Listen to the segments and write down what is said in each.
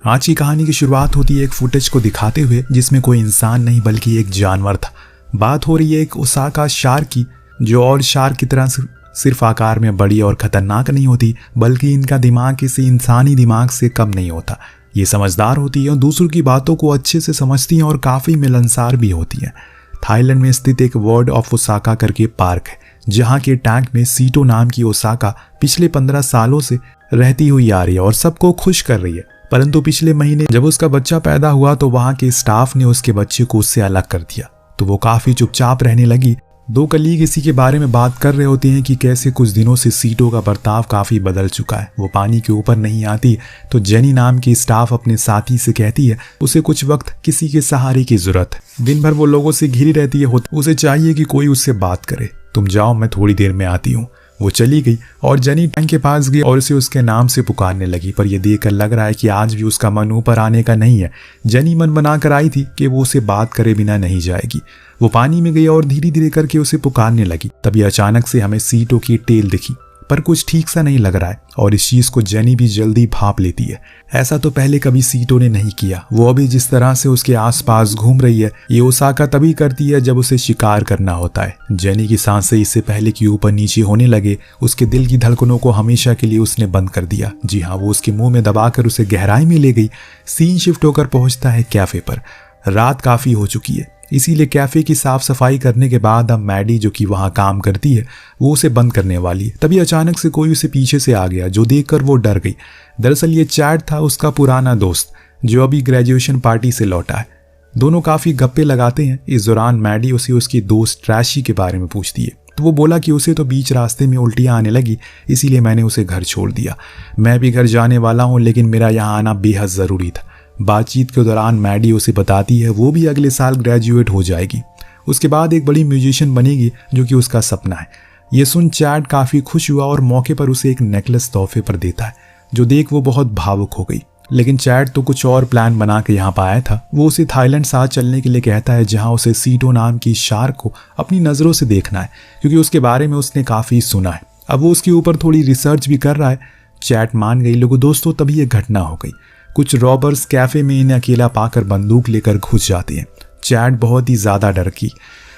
आज की कहानी की शुरुआत होती है एक फुटेज को दिखाते हुए जिसमें कोई इंसान नहीं बल्कि एक जानवर था। बात हो रही है एक ओसाका शार्क की, जो और शार्क की तरह सिर्फ आकार में बड़ी और खतरनाक नहीं होती, बल्कि इनका दिमाग किसी इंसानी दिमाग से कम नहीं होता। ये समझदार होती है और दूसरों की बातों को अच्छे से समझती हैं और काफ़ी मिलनसार भी होती हैं। थाईलैंड में स्थित एक वर्ल्ड ऑफ ओसाका करके पार्क है, जहाँ के टैंक में सीटो नाम की ओसाका पिछले 15 सालों से रहती हुई आ रही है और सबको खुश कर रही है। परंतु पिछले महीने जब उसका बच्चा पैदा हुआ तो वहाँ के स्टाफ ने उसके बच्चे को उससे अलग कर दिया, तो वो काफ़ी चुपचाप रहने लगी। दो कलीग इसी के बारे में बात कर रहे होते हैं कि कैसे कुछ दिनों से सीटो का बर्ताव काफ़ी बदल चुका है। वो पानी के ऊपर नहीं आती तो जेनी नाम की स्टाफ अपने साथी से कहती है उसे कुछ वक्त किसी के सहारे की जरूरत है। दिन भर वो लोगों से घिरी रहती है, उसे चाहिए कि कोई उससे बात करे। तुम जाओ, मैं थोड़ी देर में आती हूँ। वो चली गई और जेनी टैंक के पास गई और उसे उसके नाम से पुकारने लगी, पर यह देखकर लग रहा है कि आज भी उसका मन ऊपर आने का नहीं है। जेनी मन बनाकर आई थी कि वो उसे बात करे बिना नहीं जाएगी। वो पानी में गई और धीरे धीरे करके उसे पुकारने लगी। तभी अचानक से हमें सीटो की टेल दिखी, पर कुछ ठीक सा नहीं लग रहा है और इस चीज को जेनी भी जल्दी भांप लेती है। ऐसा तो पहले कभी सीटो ने नहीं किया। वो अभी जिस तरह से उसके आसपास घूम रही है, ये ओसाका तभी करती है जब उसे शिकार करना होता है। जेनी की सांसें इससे पहले कि ऊपर नीचे होने लगे, उसके दिल की धड़कनों को हमेशा के लिए उसने बंद कर दिया। जी हाँ, वो उसके मुंह में दबाकर उसे गहराई में ले गई। सीन शिफ्ट होकर पहुंचता है कैफे पर। रात काफी हो चुकी है, इसीलिए कैफे की साफ सफाई करने के बाद अब मैडी जो कि वहाँ काम करती है वो उसे बंद करने वाली है। तभी अचानक से कोई उसे पीछे से आ गया, जो देखकर वो डर गई। दरअसल ये चैट था, उसका पुराना दोस्त, जो अभी ग्रेजुएशन पार्टी से लौटा है। दोनों काफ़ी गप्पे लगाते हैं। इस दौरान मैडी उसे उसकी दोस्त ट्रैशी के बारे में पूछती है, तो वो बोला कि उसे तो बीच रास्ते में उल्टियाँ आने लगी, इसीलिए मैंने उसे घर छोड़ दिया। मैं भी घर जाने वाला हूँ, लेकिन मेरा यहाँ आना बेहद ज़रूरी था। बातचीत के दौरान मैडी उसे बताती है वो भी अगले साल ग्रेजुएट हो जाएगी, उसके बाद एक बड़ी म्यूजिशियन बनेगी, जो कि उसका सपना है। ये सुन चैट काफ़ी खुश हुआ और मौके पर उसे एक नेकलेस तोहफे पर देता है, जो देख वो बहुत भावुक हो गई। लेकिन चैट तो कुछ और प्लान बना के यहाँ पर आया था। वो उसे थाईलैंड साथ चलने के लिए कहता है, जहाँ उसे सीटो नाम की शार्क को अपनी नज़रों से देखना है, क्योंकि उसके बारे में उसने काफ़ी सुना है। अब वो उसके ऊपर थोड़ी रिसर्च भी कर रहा है। चैट मान गई। लोगों दोस्तों, तभी ये घटना हो गई। कुछ रॉबर्स कैफे में इन्हें अकेला पाकर बंदूक लेकर घुस जाते हैं। चैट बहुत ही ज़्यादा डर गई।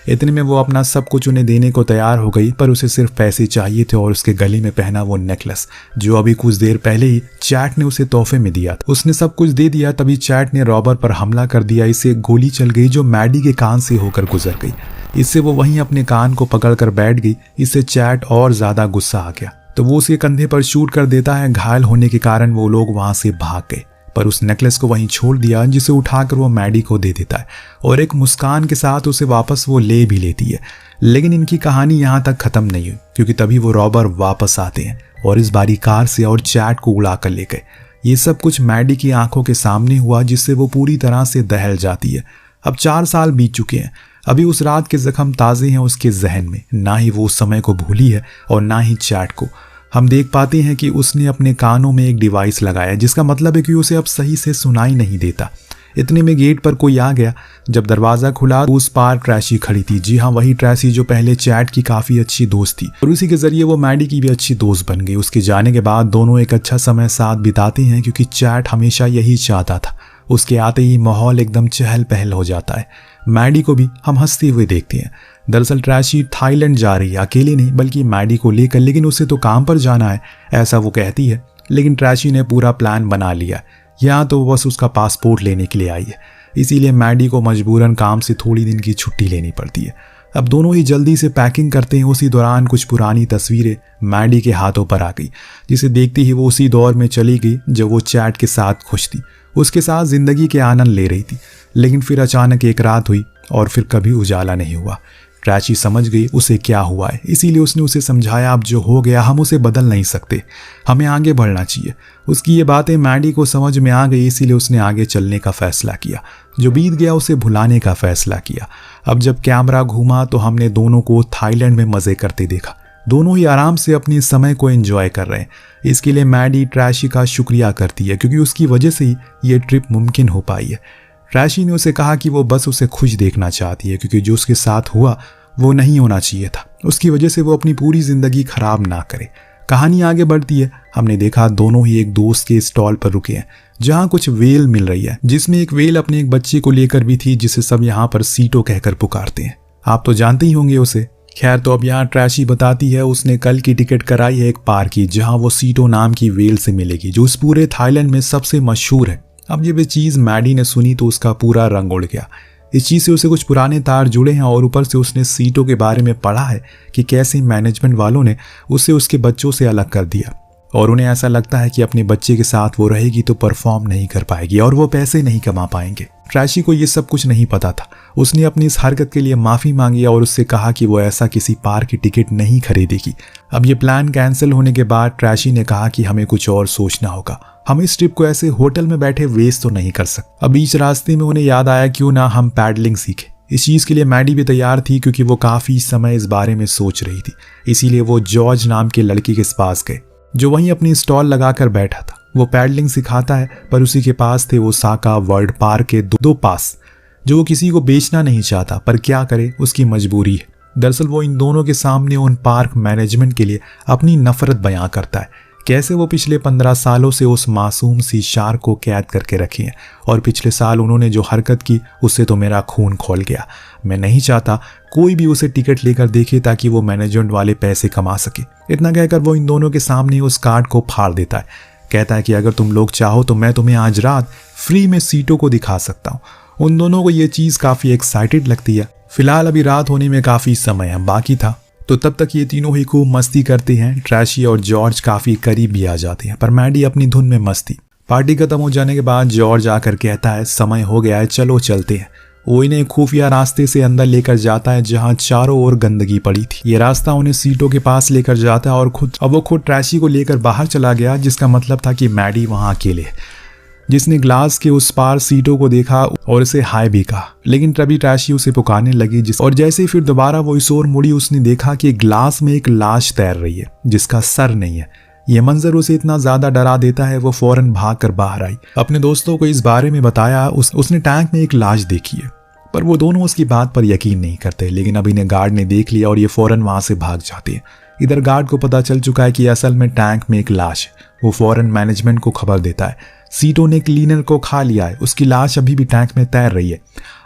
इतने में वो अपना सब कुछ उन्हें देने को तैयार हो गई, पर उसे सिर्फ पैसे चाहिए थे और उसके गले में पहना वो नेकलेस, जो अभी कुछ देर पहले ही चैट ने उसे तोहफे में दिया था। उसने सब कुछ दे दिया। तभी चैट ने रॉबर पर हमला कर दिया। इसे एक गोली चल गई, जो मैडी के कान से होकर गुजर गई। इससे वो वहीं अपने कान को पकड़कर बैठ गई। इससे चैट और ज़्यादा गुस्सा आ गया, तो वो उसके कंधे पर शूट कर देता है। घायल होने के कारण वो लोग वहाँ से भाग गए, पर उस नेकलेस को वहीं छोड़ दिया, जिसे उठाकर वो मैडी को दे देता है और एक मुस्कान के साथ उसे वापस वो ले भी लेती है। लेकिन इनकी कहानी यहाँ तक खत्म नहीं हुई, क्योंकि तभी वो रॉबर वापस आते हैं और इस बारी कार से और चैट को उड़ा कर ले गए। ये सब कुछ मैडी की आंखों के सामने हुआ, जिससे वो पूरी तरह से दहल जाती है। अब 4 साल बीत चुके हैं। अभी उस रात के जख्म ताज़े हैं उसके जहन में। ना ही वो उस समय को भूली है और ना ही चैट को। हम देख पाते हैं कि उसने अपने कानों में एक डिवाइस लगाया, जिसका मतलब है कि उसे अब सही से सुनाई नहीं देता। इतने में गेट पर कोई आ गया। जब दरवाज़ा खुला, उस पार ट्रैशी खड़ी थी। जी हाँ, वही ट्रैशी जो पहले चैट की काफ़ी अच्छी दोस्त थी, और उसी के ज़रिए वो मैडी की भी अच्छी दोस्त बन गई। उसके जाने के बाद दोनों एक अच्छा समय साथ बिताते हैं, क्योंकि चैट हमेशा यही चाहता था। उसके आते ही माहौल एकदम चहल पहल हो जाता है। मैडी को भी हम हंसते हुए देखते हैं। दरअसल ट्रैशी थाईलैंड जा रही है, अकेले नहीं बल्कि मैडी को लेकर, लेकिन उसे तो काम पर जाना है, ऐसा वो कहती है। लेकिन ट्रैशी ने पूरा प्लान बना लिया। यहाँ तो बस उसका पासपोर्ट लेने के लिए आई है, इसीलिए मैडी को मजबूरन काम से थोड़ी दिन की छुट्टी लेनी पड़ती है। अब दोनों ही जल्दी से पैकिंग करते हैं। उसी दौरान कुछ पुरानी तस्वीरें मैडी के हाथों पर आ गई, जिसे देखते ही वो उसी दौर में चली गई जब वो चैट के साथ खुश थी, उसके साथ जिंदगी के आनंद ले रही थी। लेकिन फिर अचानक एक रात हुई और फिर कभी उजाला नहीं हुआ। ट्रैची समझ गई उसे क्या हुआ है, इसीलिए उसने उसे समझाया, अब जो हो गया हम उसे बदल नहीं सकते, हमें आगे बढ़ना चाहिए। उसकी ये बातें मैडी को समझ में आ गई, इसीलिए उसने आगे चलने का फैसला किया। जो बीत गया उसे भुलाने का फैसला किया। अब जब कैमरा घूमा तो हमने दोनों को थाईलैंड में मज़े करते देखा। दोनों ही आराम से अपने समय को एंजॉय कर रहे हैं। इसके लिए मैडी ट्रैशी का शुक्रिया करती है, क्योंकि उसकी वजह से ही ये ट्रिप मुमकिन हो पाई है। ट्रैशी ने उसे कहा कि वो बस उसे खुश देखना चाहती है, क्योंकि जो उसके साथ हुआ वो नहीं होना चाहिए था। उसकी वजह से वो अपनी पूरी ज़िंदगी खराब ना करे। कहानी आगे बढ़ती है। हमने देखा दोनों ही एक दोस्त के स्टॉल पर रुके हैं जहाँ कुछ वेल मिल रही है, जिसमें एक वेल अपने एक बच्चे को लेकर भी थी जिसे सब यहाँ पर सीटो कहकर पुकारते हैं। आप तो जानते ही होंगे उसे। खैर, तो अब यहाँ ट्रैशी बताती है उसने कल की टिकट कराई है एक पार्क की जहाँ वो सीटो नाम की वेल से मिलेगी जो उस पूरे थाईलैंड में सबसे मशहूर है। अब ये चीज़ मैडी ने सुनी तो उसका पूरा रंग उड़ गया। इस चीज़ से उसे कुछ पुराने तार जुड़े हैं और ऊपर से उसने सीटो के बारे में पढ़ा है कि कैसे मैनेजमेंट वालों ने उसे उसके बच्चों से अलग कर दिया और उन्हें ऐसा लगता है कि अपने बच्चे के साथ वो रहेगी तो परफॉर्म नहीं कर पाएगी और वो पैसे नहीं कमा पाएंगे। ट्रैशी को ये सब कुछ नहीं पता था। उसने अपनी इस हरकत के लिए माफ़ी मांगी और उससे कहा कि वो ऐसा किसी पार्क की टिकट नहीं खरीदेगी। अब ये प्लान कैंसिल होने के बाद ट्रैशी ने कहा कि हमें कुछ और सोचना होगा, हम इस ट्रिप को ऐसे होटल में बैठे वेस्ट तो नहीं कर सकते। अब बीच रास्ते में उन्हें याद आया क्यों ना हम पैडलिंग सीखें। इस चीज़ के लिए मैडी भी तैयार थी क्योंकि वो काफ़ी समय इस बारे में सोच रही थी। इसीलिए वो जॉर्ज नाम के लड़के के पास गए जो वहीं अपनी स्टॉल लगाकर बैठा था। वो पैडलिंग सिखाता है पर उसी के पास थे ओसाका वर्ल्ड पार्क के दो पास जो वो किसी को बेचना नहीं चाहता, पर क्या करे, उसकी मजबूरी है। दरअसल वो इन दोनों के सामने उन पार्क मैनेजमेंट के लिए अपनी नफरत बयां करता है, कैसे वो पिछले 15 सालों से उस मासूम सी शार्क को कैद करके रखे हैं और पिछले साल उन्होंने जो हरकत की उससे तो मेरा खून खौल गया। मैं नहीं चाहता कोई भी उसे टिकट लेकर देखे ताकि वो मैनेजमेंट वाले पैसे कमा सके। इतना कहकर वो इन दोनों के सामने उस कार्ड को फाड़ देता है। कहता है कि अगर तुम लोग चाहो तो मैं तुम्हें आज रात फ्री में सीटों को दिखा सकता हूँ। उन दोनों को ये चीज़ काफ़ी एक्साइटेड लगती है। फिलहाल अभी रात होने में काफ़ी समय बाकी था तो तब तक ये तीनों ही खूब मस्ती करते हैं। ट्रैशी और जॉर्ज काफ़ी करीब भी आ जाते हैं पर मैडी अपनी धुन में मस्ती। पार्टी खत्म हो जाने के बाद जॉर्ज आकर कहता है समय हो गया है, चलो चलते हैं। वो इन्हें खुफिया रास्ते से अंदर लेकर जाता है जहां चारों ओर गंदगी पड़ी थी। ये रास्ता उन्हें सीटों के पास लेकर जाता है और वो खुद ट्रैशी को लेकर बाहर चला गया, जिसका मतलब था कि मैडी वहां अकेले है, जिसने ग्लास के उस पार सीटों को देखा और उसे हाय भी कहा। लेकिन तभी ट्रैशी उसे पुकारने लगी और जैसे ही फिर दोबारा वो इस ओर मुड़ी उसने देखा कि ग्लास में एक लाश तैर रही है जिसका सर नहीं है। यह मंजर उसे इतना ज्यादा डरा देता है वो फौरन भाग कर बाहर आई, अपने दोस्तों को इस बारे में बताया। उसने टैंक में एक लाश देखी है पर वो दोनों उसकी बात पर यकीन नहीं करते। लेकिन अब इन्हें गार्ड ने देख लिया और ये फौरन वहां से भाग जाते हैं। इधर गार्ड को पता चल चुका है कि असल में टैंक में एक लाश है। वो फौरन मैनेजमेंट को खबर देता है। सीटों ने क्लीनर को खा लिया है, उसकी लाश अभी भी टैंक में तैर रही है।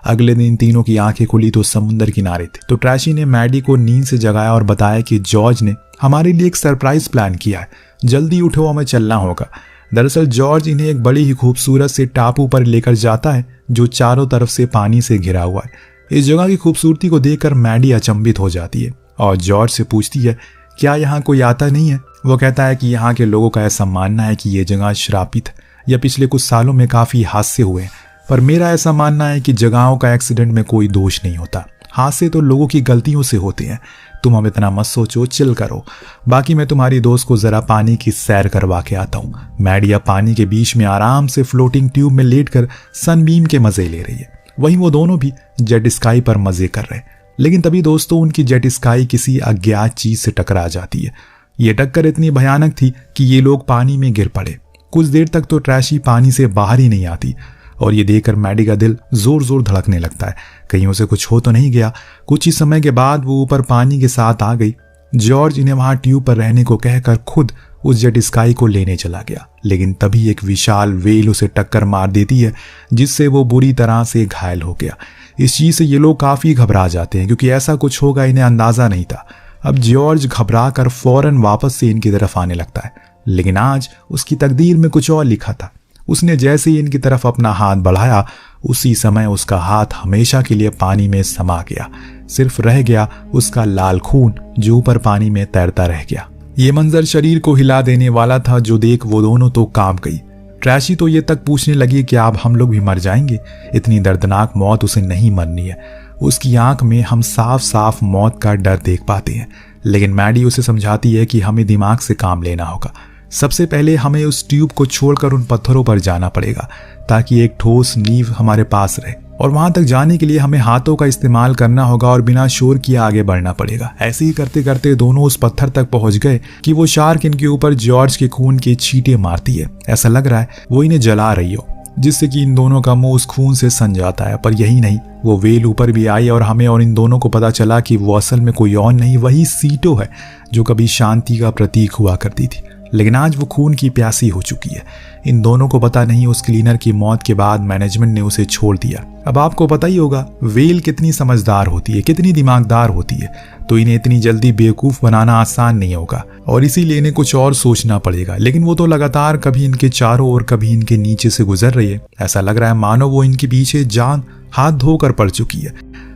अगले दिन तीनों की आंखें खुली तो समुद्र किनारे थे। तो ट्रैशी ने मैडी को नींद से जगाया और बताया कि जॉर्ज ने हमारे लिए एक सरप्राइज प्लान किया है, जल्दी उठो, हमें चलना होगा। दरअसल जॉर्ज इन्हें एक बड़ी ही खूबसूरत से टापू पर लेकर जाता है जो चारों तरफ से पानी से घिरा हुआ है। इस जगह की खूबसूरती को देखकर मैडी अचंभित हो जाती है और जॉर्ज से पूछती है क्या यहाँ कोई आता नहीं है। वो कहता है कि यहाँ के लोगों का ऐसा मानना है कि ये जगह श्रापित है या पिछले कुछ सालों में काफी हादसे हुए हैं, पर मेरा ऐसा मानना है कि जगहों का एक्सीडेंट में कोई दोष नहीं होता, हादसे तो लोगों की गलतियों से होते हैं। तुम अब इतना मत सोचो, चिल करो, बाकी मैं तुम्हारी दोस्त को जरा पानी की सैर करवा के आता हूँ। मैडिया पानी के बीच में आराम से फ्लोटिंग ट्यूब में लेटकर सनबीम के मजे ले रही है। वहीं वो दोनों भी जेट स्काई पर मजे कर रहे हैं। लेकिन तभी दोस्तों उनकी जेट स्काई किसी अज्ञात चीज से टकरा जाती है। ये टक्कर इतनी भयानक थी कि ये लोग पानी में गिर पड़े। कुछ देर तक तो ट्रैशी पानी से बाहर ही नहीं आती और ये देखकर मैडी का दिल जोर जोर धड़कने लगता है, कहीं उसे कुछ हो तो नहीं गया। कुछ ही समय के बाद वो ऊपर पानी के साथ आ गई। जॉर्ज इन्हें वहां ट्यूब पर रहने को कहकर खुद उस जेट स्काई को लेने चला गया। लेकिन तभी एक विशाल वेल उसे टक्कर मार देती है जिससे वो बुरी तरह से घायल हो गया। इस चीज से ये लोग काफी घबरा जाते हैं क्योंकि ऐसा कुछ होगा इन्हें अंदाजा नहीं था। अब जॉर्ज घबरा कर फौरन वापस से इनकी तरफ आने लगता है, लेकिन आज उसकी तकदीर में कुछ और लिखा था। उसने जैसे ही इनकी तरफ अपना हाथ बढ़ाया उसी समय उसका हाथ हमेशा के लिए पानी में समा गया। सिर्फ रह गया उसका लाल खून जो ऊपर पानी में तैरता रह गया। ये मंजर शरीर को हिला देने वाला था जो देख वो दोनों तो कांप गई। ट्रैशी तो ये तक पूछने लगी कि अब हम लोग भी मर जाएंगे। इतनी दर्दनाक मौत उसे नहीं मरनी है। उसकी आंख में हम साफ साफ मौत का डर देख पाते हैं। लेकिन मैडी उसे समझाती है कि हमें दिमाग से काम लेना होगा। सबसे पहले हमें उस ट्यूब को छोड़कर उन पत्थरों पर जाना पड़ेगा ताकि एक ठोस नींव हमारे पास रहे, और वहां तक जाने के लिए हमें हाथों का इस्तेमाल करना होगा और बिना शोर किए आगे बढ़ना पड़ेगा। ऐसे ही करते करते दोनों उस पत्थर तक पहुंच गए कि वो शार्क इनके ऊपर जॉर्ज के खून के छींटे मारती है। ऐसा लग रहा है वो इन्हें जला रही हो। जिससे कि इन दोनों का मुंह उस खून से सन जाता है। पर यही नहीं, वो वेल ऊपर भी आई और हमें और इन दोनों को पता चला कि वो असल में कोई और नहीं, वही सीटो है जो कभी शांति का प्रतीक हुआ करती थी, लेकिन आज वो खून की प्यासी हो चुकी है। इन दोनों को पता नहीं उस क्लीनर की मौत के बाद मैनेजमेंट ने उसे छोड़ दिया। अब आपको पता ही होगा वेल कितनी समझदार होती है, कितनी दिमागदार होती है, तो इन्हें इतनी जल्दी बेवकूफ़ बनाना आसान नहीं होगा और इसीलिए इन्हें कुछ और सोचना पड़ेगा। लेकिन वो तो लगातार कभी इनके चारों ओर कभी इनके नीचे से गुजर रही है। ऐसा लग रहा है मानो वो इनके पीछे जान हाथ धोकर पड़ चुकी है।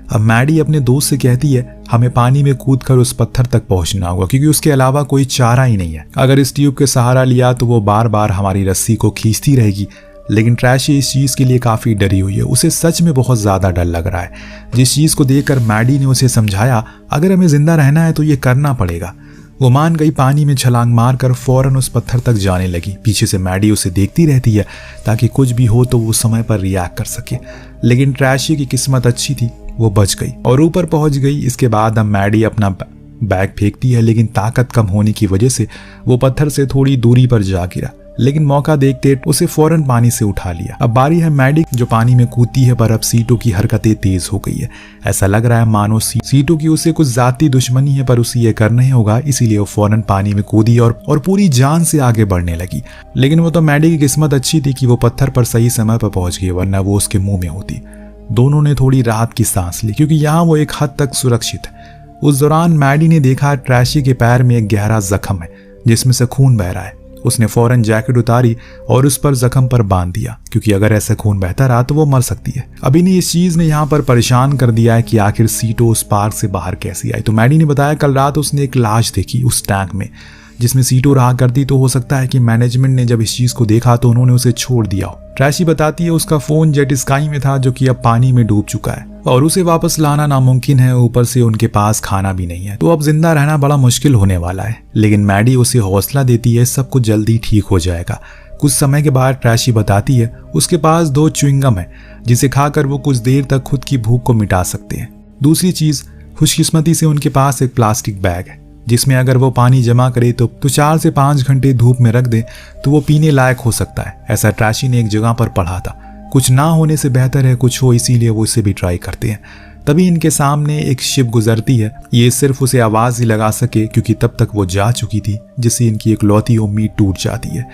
अब मैडी अपने दोस्त से कहती है हमें पानी में कूदकर उस पत्थर तक पहुंचना होगा, क्योंकि उसके अलावा कोई चारा ही नहीं है। अगर इस ट्यूब के सहारा लिया तो वो बार बार हमारी रस्सी को खींचती रहेगी। लेकिन ट्रैशी इस चीज़ के लिए काफ़ी डरी हुई है। उसे सच में बहुत ज़्यादा डर लग रहा है। जिस चीज़ को देखकर मैडी ने उसे समझाया अगर हमें जिंदा रहना है तो ये करना पड़ेगा। वो मान गई, पानी में छलांग मारकर फौरन उस पत्थर तक जाने लगी। पीछे से मैडी उसे देखती रहती है ताकि कुछ भी हो तो वो समय पर रिएक्ट कर सके। लेकिन ट्रैशी की किस्मत अच्छी थी, वो बच गई और ऊपर पहुंच गई। इसके बाद अब मैडी अपना बैग फेंकती है, लेकिन ताकत कम होने की वजह से वो पत्थर से थोड़ी दूरी पर जा गिरा। लेकिन मौका देखते उसे फौरन पानी से उठा लिया। अब बारी है मैडी जो पानी में कूदती है, पर अब सीटो की हरकतें तेज हो गई है। ऐसा लग रहा है मानो सीटो की उसे कुछ जाती दुश्मनी है, पर उसे ये करना ही होगा, इसीलिए वो फौरन पानी में कूदी और पूरी जान से आगे बढ़ने लगी। लेकिन वो तो मैडी की किस्मत अच्छी थी कि वो पत्थर पर सही समय पर पहुंच गई, वरना वो उसके मुंह में होती। दोनों ने थोड़ी राहत की सांस ली, क्योंकि यहाँ वो एक हद तक सुरक्षित है। उस दौरान मैडी ने देखा ट्रैशी के पैर में एक गहरा जख्म है जिसमें से खून बह रहा है। उसने फौरन जैकेट उतारी और उस पर जख्म पर बांध दिया, क्योंकि अगर ऐसा खून बहता रहा तो वो मर सकती है। अभी ने इस चीज ने यहाँ पर परेशान कर दिया है कि आखिर सीटो उस पार्क से बाहर कैसे आई। तो मैडी ने बताया कल रात उसने एक लाश देखी उस टैंक में जिसमें सीटो रहा करती, तो हो सकता है कि मैनेजमेंट ने जब इस चीज को देखा तो उन्होंने उसे छोड़ दिया हो। ट्रैशी बताती है उसका फोन जेट स्काई में था जो कि अब पानी में डूब चुका है और उसे वापस लाना नामुमकिन है। ऊपर से उनके पास खाना भी नहीं है, तो अब जिंदा रहना बड़ा मुश्किल होने वाला है। लेकिन मैडी उसे हौसला देती है सब कुछ जल्दी ठीक हो जाएगा। कुछ समय के बाद ट्रैशी बताती है उसके पास 2 च्युइंगम है जिसे खाकर वो कुछ देर तक खुद की भूख को मिटा सकते हैं। दूसरी चीज, खुशकिस्मती से उनके पास एक प्लास्टिक बैग है जिसमें अगर वो पानी जमा करे तो 4 से 5 घंटे धूप में रख दे तो वो पीने लायक हो सकता है। ऐसा ट्रैशी ने एक जगह पर पढ़ा था। कुछ ना होने से बेहतर है कुछ हो, इसीलिए वो इसे भी ट्राई करते हैं। तभी इनके सामने एक शिप गुजरती है। ये सिर्फ उसे आवाज ही लगा सके क्योंकि तब तक वो जा चुकी थी, जिससे इनकी इकलौती उम्मीद टूट जाती है।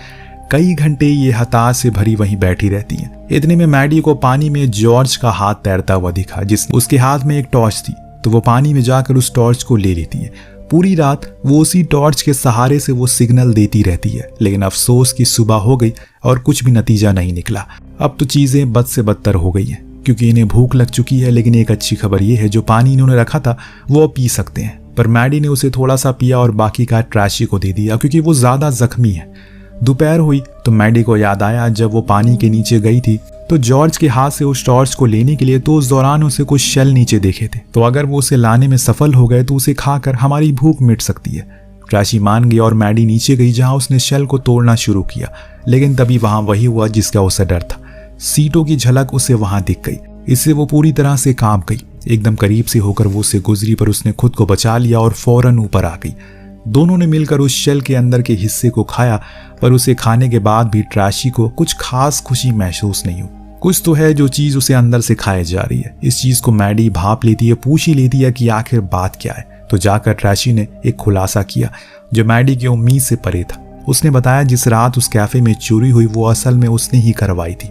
कई घंटे ये हताश से भरी वहीं बैठी रहती है। इतने में मैडी को पानी में जॉर्ज का हाथ तैरता हुआ दिखा, उसके हाथ में एक टॉर्च थी, तो वो पानी में जाकर उस टॉर्च को ले लेती है। पूरी रात वो उसी टॉर्च के सहारे से वो सिग्नल देती रहती है, लेकिन अफसोस की सुबह हो गई और कुछ भी नतीजा नहीं निकला। अब तो चीजें बद से बदतर हो गई हैं क्योंकि इन्हें भूख लग चुकी है। लेकिन एक अच्छी खबर ये है जो पानी इन्होंने रखा था वो अब पी सकते हैं। पर मैडी ने उसे थोड़ा सा पिया और बाकी का ट्रैशी को दे दिया क्योंकि वो ज्यादा जख्मी है। दोपहर हुई तो मैडी को याद आया जब वो पानी के नीचे गई थी तो जॉर्ज के हाथ से उस टॉर्च को लेने के लिए, तो उस दौरान उसे कुछ शेल नीचे देखे थे, तो अगर वो उसे लाने में सफल हो गए तो उसे खाकर हमारी भूख मिट सकती है। ट्रैशी मान गई और मैडी नीचे गई जहां उसने शेल को तोड़ना शुरू किया। लेकिन तभी वहां वही हुआ जिसका उसे डर था। सीटो की झलक उसे वहां दिख गई। इससे वो पूरी तरह से कांप गई। एकदम करीब से होकर वो उसे गुजरी, पर उसने खुद को बचा लिया और फौरन ऊपर आ गई। दोनों ने मिलकर उस शेल के अंदर के हिस्से को खाया, पर उसे खाने के बाद भी ट्रैशी को कुछ खास खुशी महसूस नहीं हुई। कुछ तो है जो चीज उसे अंदर से खाए जा रही है। इस चीज को मैडी भाप लेती है, पूछ ही लेती है कि आखिर बात क्या है। तो जाकर ट्रैशी ने एक खुलासा किया जो मैडी की उम्मीद से परे था। उसने बताया जिस रात उस कैफे में चोरी हुई वो असल में उसने ही करवाई थी।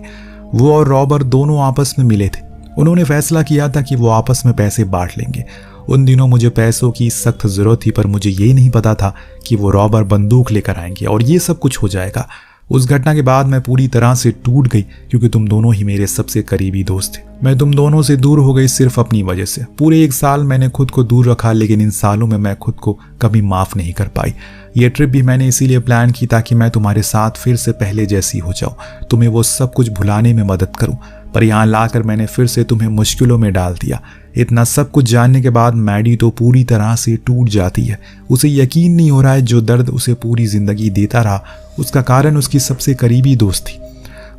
वो और रॉबर दोनों आपस में मिले थे। उन्होंने फैसला किया था कि वो आपस में पैसे बांट लेंगे। उन दिनों मुझे पैसों की सख्त जरूरत थी, पर मुझे ये नहीं पता था कि वो रॉबर बंदूक लेकर आएंगे और ये सब कुछ हो जाएगा। उस घटना के बाद मैं पूरी तरह से टूट गई क्योंकि तुम दोनों ही मेरे सबसे करीबी दोस्त थे। मैं तुम दोनों से दूर हो गई सिर्फ अपनी वजह से। पूरे 1 साल मैंने खुद को दूर रखा, लेकिन इन सालों में मैं खुद को कभी माफ नहीं कर पाई। ये ट्रिप भी मैंने इसीलिए प्लान की ताकि मैं तुम्हारे साथ फिर से पहले जैसी हो जाऊं, तुम्हें वो सब कुछ भुलाने में मदद करूं। पर यहाँ लाकर मैंने फिर से तुम्हें मुश्किलों में डाल दिया। इतना सब कुछ जानने के बाद मैडी तो पूरी तरह से टूट जाती है। उसे यकीन नहीं हो रहा है जो दर्द उसे पूरी जिंदगी देता रहा उसका कारण उसकी सबसे करीबी दोस्त थी।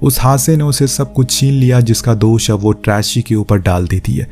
उस हादसे ने उसे सब कुछ छीन लिया जिसका दोष अब वो ट्रैशी के ऊपर डाल देती है।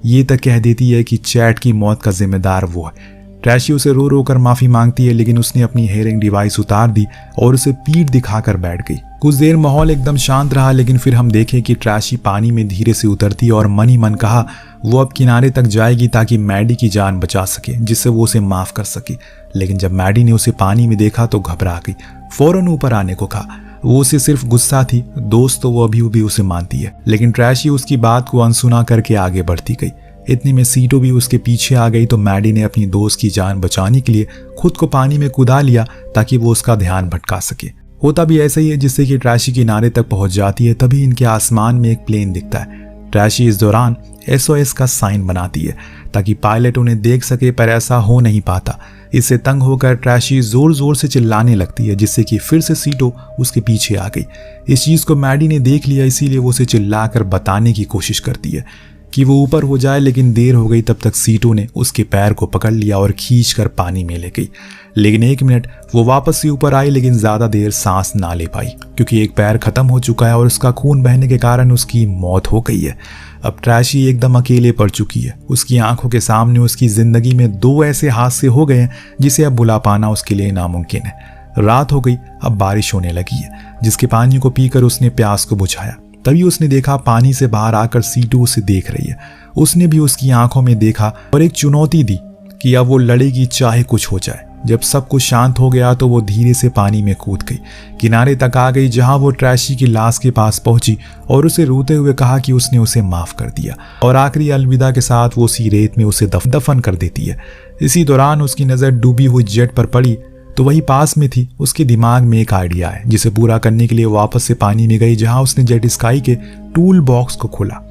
ये तक कह देती है कि चैट की मौत का जिम्मेदार वो है। ट्रैशी उसे रो रो कर माफी मांगती है, लेकिन उसने अपनी हेयरिंग डिवाइस उतार दी और उसे पीठ दिखाकर बैठ गई। कुछ देर माहौल एकदम शांत रहा, लेकिन फिर हम देखें कि ट्रैशी पानी में धीरे से उतरती और मन ही मन कहा वो अब किनारे तक जाएगी ताकि मैडी की जान बचा सके, जिससे वो उसे माफ कर सके। लेकिन जब मैडी ने उसे पानी में देखा तो घबरा गई, फौरन ऊपर आने को कहा। वो उसे सिर्फ गुस्सा थी, दोस्त तो वो अभी भी उसे मानती है। लेकिन ट्रैशी उसकी बात को अनसुना करके आगे बढ़ती गई। इतने में सीटो भी उसके पीछे आ गई तो मैडी ने अपनी दोस्त की जान बचाने के लिए खुद को पानी में कूदा लिया ताकि वो उसका ध्यान भटका सके। होता भी ऐसा ही है, जिससे कि ट्रैशी किनारे तक पहुंच जाती है। तभी इनके आसमान में एक प्लेन दिखता है। ट्रैशी इस दौरान SOS का साइन बनाती है ताकि पायलट उन्हें देख सके, पर ऐसा हो नहीं पाता। इससे तंग होकर ट्रैशी जोर जोर से चिल्लाने लगती है, जिससे कि फिर से सीटो उसके पीछे आ गई। इस चीज को मैडी ने देख लिया, इसीलिए वो उसे चिल्लाकर बताने की कोशिश करती है कि वो ऊपर हो जाए, लेकिन देर हो गई। तब तक सीटो ने उसके पैर को पकड़ लिया और खींचकर पानी में ले गई। लेकिन 1 मिनट वो वापस से ऊपर आई, लेकिन ज्यादा देर सांस ना ले पाई क्योंकि एक पैर खत्म हो चुका है और उसका खून बहने के कारण उसकी मौत हो गई है। अब ट्रैशी एकदम अकेले पड़ चुकी है। उसकी आंखों के सामने उसकी जिंदगी में 2 ऐसे हादसे हो गए हैं जिसे अब भुला पाना उसके लिए नामुमकिन है। रात हो गई, अब बारिश होने लगी है, जिसके पानी को पीकर उसने प्यास को बुझाया। तभी उसने देखा पानी से बाहर आकर सीटो उसे देख रही है। उसने भी उसकी आंखों में देखा और एक चुनौती दी कि अब वो लड़ेगी चाहे कुछ हो जाए। जब सब कुछ शांत हो गया तो वो धीरे से पानी में कूद गई, किनारे तक आ गई, जहां वो ट्रैशी की लाश के पास पहुंची और उसे रोते हुए कहा कि उसने उसे माफ कर दिया और आखिरी अलविदा के साथ वो उसी रेत में उसे दफन कर देती है। इसी दौरान उसकी नज़र डूबी हुई जेट पर पड़ी तो वही पास में थी। उसके दिमाग में एक आइडिया है जिसे पूरा करने के लिए वापस से पानी में गई, जहां उसने जेट स्काई के टूल बॉक्स को खोला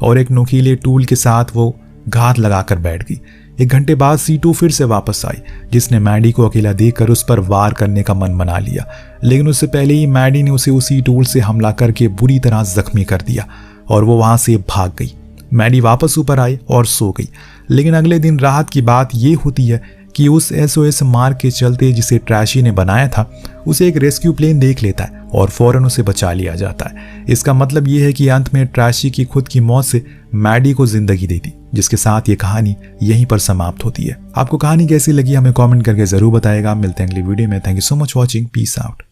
और एक नुकीले टूल के साथ वो घात लगाकर बैठ गई। 1 घंटे बाद सीटो फिर से वापस आई, जिसने मैडी को अकेला देखकर उस पर वार करने का मन बना लिया। लेकिन उससे पहले ही मैडी ने उसे उसी टूल से हमला करके बुरी तरह जख्मी कर दिया और वो वहां से भाग गई। मैडी वापस ऊपर आई और सो गई। लेकिन अगले दिन राहत की बात ये होती है कि उस SOS मार्ग के चलते जिसे ट्रैशी ने बनाया था, उसे एक रेस्क्यू प्लेन देख लेता है और फौरन उसे बचा लिया जाता है। इसका मतलब ये है कि अंत में ट्रैशी की खुद की मौत से मैडी को जिंदगी दी थी, जिसके साथ ये कहानी यहीं पर समाप्त होती है। आपको कहानी कैसी लगी हमें कमेंट करके जरूर बताएगा। मिलते हैं अगली वीडियो में। Thank you so much watching. Peace out.